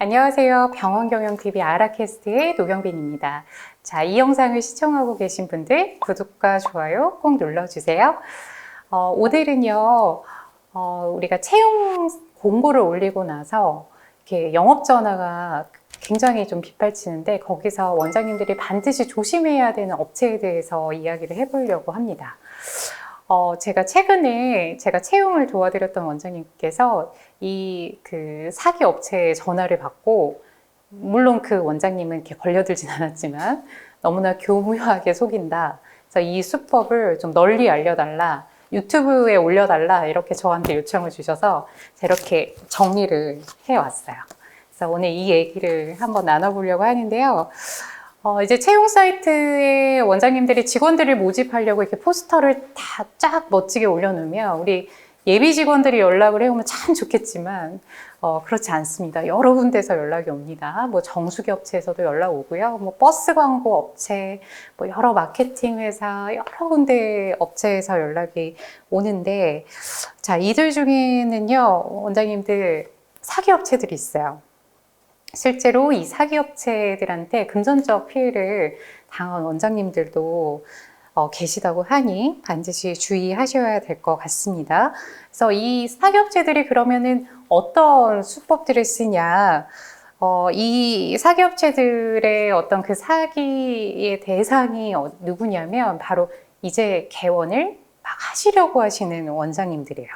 안녕하세요. 병원경영TV 아라캐스트의 노경빈입니다. 자, 이 영상을 시청하고 계신 분들 구독과 좋아요 꼭 눌러주세요. 오늘은요, 우리가 채용 공고를 올리고 나서 이렇게 영업 전화가 굉장히 좀 빗발치는데 거기서 원장님들이 반드시 조심해야 되는 업체에 대해서 이야기를 해보려고 합니다. 제가 최근에 제가 채용을 도와드렸던 원장님께서 그 사기 업체에 전화를 받고, 물론 그 원장님은 이렇게 걸려들진 않았지만 너무나 교묘하게 속인다. 그래서 이 수법을 좀 널리 알려달라. 유튜브에 올려달라. 이렇게 저한테 요청을 주셔서 제가 이렇게 정리를 해왔어요. 그래서 오늘 이 얘기를 한번 나눠보려고 하는데요. 이제 채용 사이트에 원장님들이 직원들을 모집하려고 이렇게 포스터를 다 쫙 멋지게 올려놓으면 우리 예비 직원들이 연락을 해오면 참 좋겠지만 그렇지 않습니다. 여러 군데서 연락이 옵니다. 뭐 정수기 업체에서도 연락 오고요. 뭐 버스 광고 업체, 뭐 여러 마케팅 회사, 여러 군데 업체에서 연락이 오는데, 자, 이들 중에는요, 원장님들 사기 업체들이 있어요. 실제로 이 사기 업체들한테 금전적 피해를 당한 원장님들도 계시다고 하니 반드시 주의하셔야 될 것 같습니다. 그래서 이 사기 업체들이 그러면은 어떤 수법들을 쓰냐? 이 사기 업체들의 어떤 그 사기의 대상이 누구냐면 바로 이제 개원을 막 하시려고 하시는 원장님들이에요.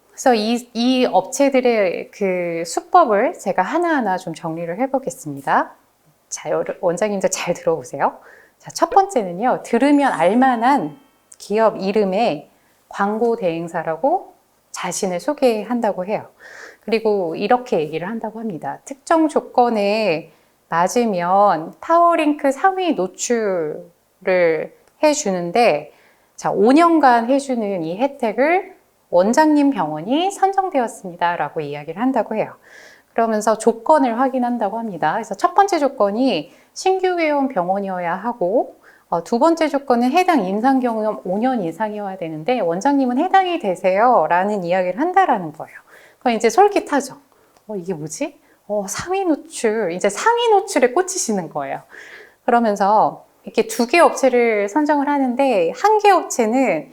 그래서 이 업체들의 그 수법을 제가 하나하나 좀 정리를 해보겠습니다. 자, 원장님들 잘 들어보세요. 자, 첫 번째는요, 들으면 알만한 기업 이름에 광고 대행사라고 자신을 소개한다고 해요. 그리고 이렇게 얘기를 한다고 합니다. 특정 조건에 맞으면 파워링크 상위 노출을 해주는데, 자, 5년간 해주는 이 혜택을 원장님 병원이 선정되었습니다 라고 이야기를 한다고 해요. 그러면서 조건을 확인한다고 합니다. 그래서 첫 번째 조건이 신규 개원 병원이어야 하고, 두 번째 조건은 해당 임상 경험 5년 이상이어야 되는데 원장님은 해당이 되세요 라는 이야기를 한다라는 거예요. 그럼 이제 솔깃하죠. 이게 뭐지? 상위 노출, 이제 상위 노출에 꽂히시는 거예요. 그러면서 이렇게 두 개 업체를 선정을 하는데, 한 개 업체는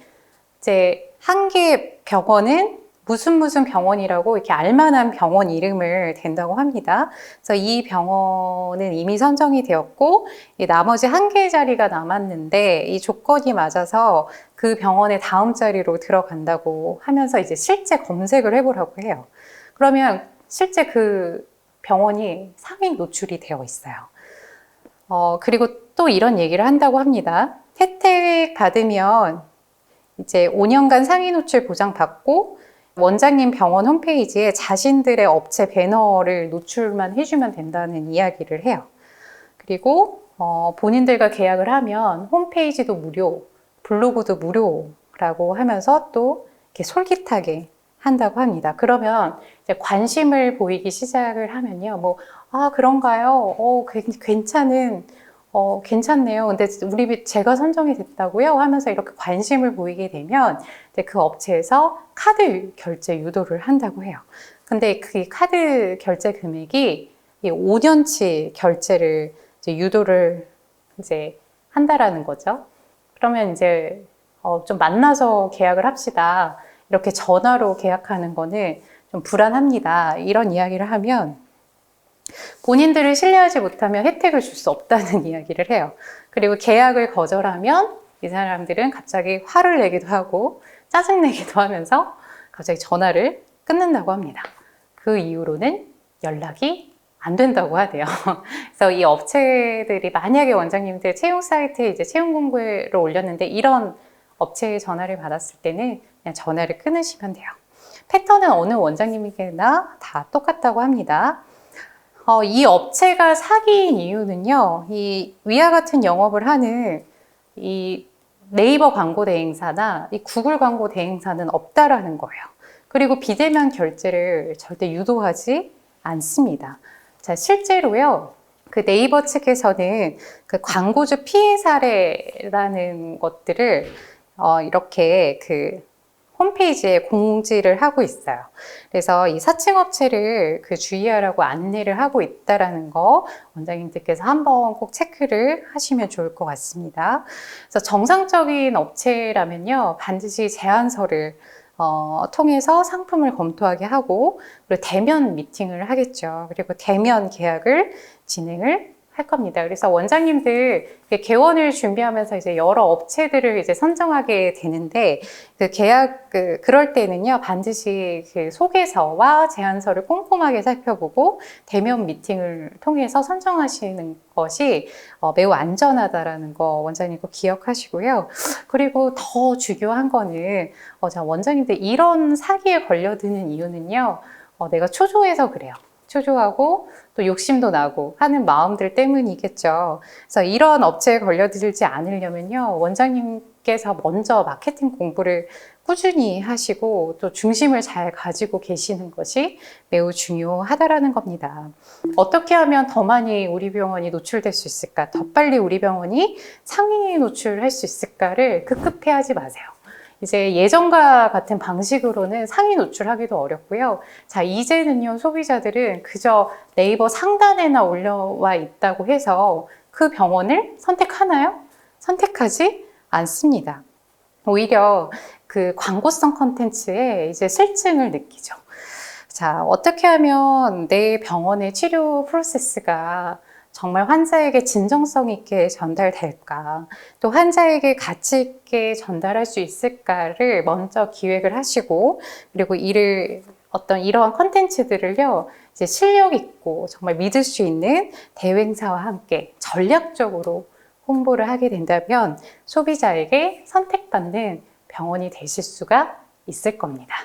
이제 한 개 병원은 무슨 병원이라고 이렇게 알만한 병원 이름을 댄다고 합니다. 그래서 이 병원은 이미 선정이 되었고, 이 나머지 한 개의 자리가 남았는데 이 조건이 맞아서 그 병원의 다음 자리로 들어간다고 하면서 이제 실제 검색을 해보라고 해요. 그러면 실제 그 병원이 상위 노출이 되어 있어요. 그리고 또 이런 얘기를 한다고 합니다. 혜택 받으면 이제 5년간 상위 노출 보장받고 원장님 병원 홈페이지에 자신들의 업체 배너를 노출만 해주면 된다는 이야기를 해요. 그리고 본인들과 계약을 하면 홈페이지도 무료, 블로그도 무료라고 하면서 또 이렇게 솔깃하게 한다고 합니다. 그러면 이제 관심을 보이기 시작을 하면요, 그런가요? 괜찮네요. 근데 제가 선정이 됐다고요? 하면서 이렇게 관심을 보이게 되면 이제 그 업체에서 카드 결제 유도를 한다고 해요. 근데 그 카드 결제 금액이 5년치 결제를 이제 유도를 이제 한다라는 거죠. 그러면 이제 좀 만나서 계약을 합시다. 이렇게 전화로 계약하는 거는 좀 불안합니다. 이런 이야기를 하면 본인들을 신뢰하지 못하면 혜택을 줄 수 없다는 이야기를 해요. 그리고 계약을 거절하면 이 사람들은 갑자기 화를 내기도 하고 짜증내기도 하면서 갑자기 전화를 끊는다고 합니다. 그 이후로는 연락이 안 된다고 하대요. 그래서 이 업체들이 만약에 원장님들 채용 사이트에 이제 채용 공고를 올렸는데 이런 업체의 전화를 받았을 때는 그냥 전화를 끊으시면 돼요. 패턴은 어느 원장님에게나 다 똑같다고 합니다. 이 업체가 사기인 이유는요, 이 위와 같은 영업을 하는 이 네이버 광고 대행사나 이 구글 광고 대행사는 없다라는 거예요. 그리고 비대면 결제를 절대 유도하지 않습니다. 자, 실제로요, 그 네이버 측에서는 그 광고주 피해 사례라는 것들을 이렇게 그 홈페이지에 공지를 하고 있어요. 그래서 이 사칭업체를 주의하라고 안내를 하고 있다라는 거 원장님들께서 한번 꼭 체크를 하시면 좋을 것 같습니다. 그래서 정상적인 업체라면요, 반드시 제안서를 통해서 상품을 검토하게 하고, 그리고 대면 미팅을 하겠죠. 그리고 대면 계약을 진행을 할 겁니다. 그래서 원장님들 개원을 준비하면서 이제 여러 업체들을 이제 선정하게 되는데, 그럴 때는요, 반드시 소개서와 제안서를 꼼꼼하게 살펴보고 대면 미팅을 통해서 선정하시는 것이 매우 안전하다라는 거 원장님 꼭 기억하시고요. 그리고 더 중요한 거는 원장님들 이런 사기에 걸려드는 이유는요, 내가 초조해서 그래요. 초조하고 또 욕심도 나고 하는 마음들 때문이겠죠. 그래서 이런 업체에 걸려들지 않으려면요, 원장님께서 먼저 마케팅 공부를 꾸준히 하시고 또 중심을 잘 가지고 계시는 것이 매우 중요하다라는 겁니다. 어떻게 하면 더 많이 우리 병원이 노출될 수 있을까? 더 빨리 우리 병원이 상위 노출할 수 있을까를 급급해하지 마세요. 이제 예전과 같은 방식으로는 상위 노출하기도 어렵고요. 자, 이제는요, 소비자들은 그저 네이버 상단에나 올라와 있다고 해서 그 병원을 선택하나요? 선택하지 않습니다. 오히려 그 광고성 컨텐츠에 이제 실증을 느끼죠. 자, 어떻게 하면 내 병원의 치료 프로세스가 정말 환자에게 진정성 있게 전달될까, 또 환자에게 가치 있게 전달할 수 있을까를 먼저 기획을 하시고, 그리고 이러한 컨텐츠들을요, 이제 실력 있고 정말 믿을 수 있는 대행사와 함께 전략적으로 홍보를 하게 된다면 소비자에게 선택받는 병원이 되실 수가 있을 겁니다.